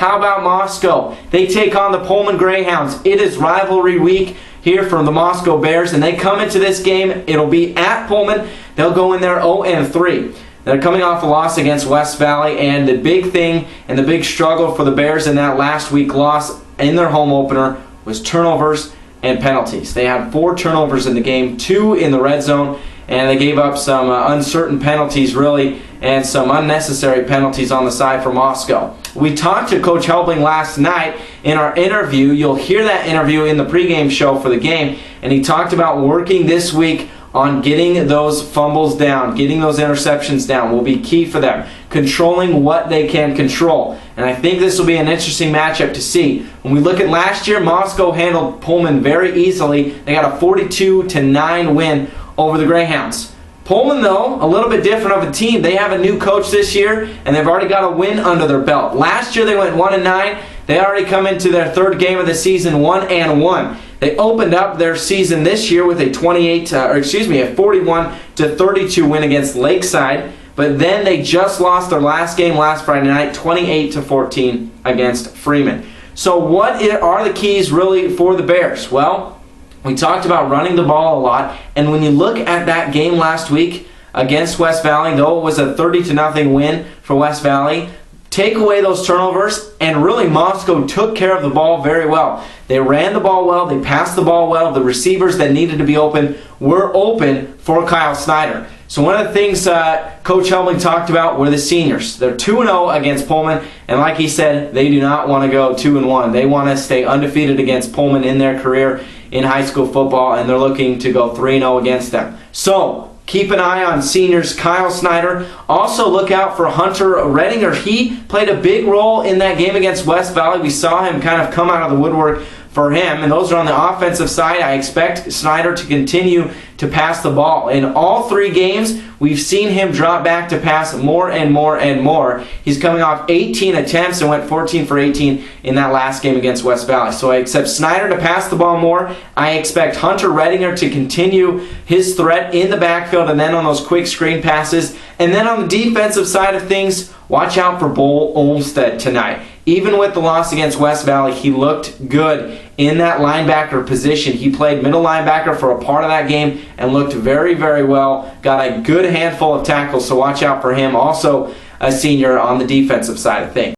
How about Moscow? They take on the Pullman Greyhounds. It is rivalry week here from the Moscow Bears, and they come into this game. It'll be at Pullman. They'll go in there 0-3. They're coming off a loss against West Valley, and the big thing and the big struggle for the Bears in that last week loss in their home opener was turnovers and penalties. They had 4 turnovers in the game, 2 in the red zone, and they gave up some uncertain penalties, really, and some unnecessary penalties on the side for Moscow. We talked to Coach Helbling last night in our interview. You'll hear that interview in the pregame show for the game, and he talked about working this week on getting those fumbles down, getting those interceptions down will be key for them, controlling what they can control. And I think this will be an interesting matchup to see. When we look at last year, Moscow handled Pullman very easily. They got a 42-9 win over the Greyhounds. Pullman, though, a little bit different of a team. They have a new coach this year, and they've already got a win under their belt. Last year they went 1-9. They already come into their 3rd game of the season 1-1. They opened up their season this year with a 41-32 win against Lakeside, but then they just lost their last game last Friday night, 28-14 against Freeman. So what are the keys really for the Bears? Well, we talked about running the ball a lot, and when you look at that game last week against West Valley, though it was a 30-0 win for West Valley, take away those turnovers, and really Moscow took care of the ball very well. They ran the ball well, they passed the ball well, the receivers that needed to be open were open for Kyle Snyder. So one of the things Coach Helbling talked about were the seniors. They're 2-0 against Pullman, and like he said, they do not want to go 2-1. They want to stay undefeated against Pullman in their career in high school football, and they're looking to go 3-0 against them. So keep an eye on seniors Kyle Snyder. Also look out for Hunter Redinger. He played a big role in that game against West Valley. We saw him kind of come out of the woodwork for him, and those are on the offensive side. I expect Snyder to continue to pass the ball. In all 3 games, we've seen him drop back to pass more and more and more. He's coming off 18 attempts and went 14 for 18 in that last game against West Valley. So I expect Snyder to pass the ball more. I expect Hunter Redinger to continue his threat in the backfield and then on those quick screen passes. And then on the defensive side of things, watch out for Bull Olmstead tonight. Even with the loss against West Valley, he looked good in that linebacker position. He played middle linebacker for a part of that game and looked very, very well. Got a good handful of tackles, so watch out for him. Also a senior on the defensive side of things.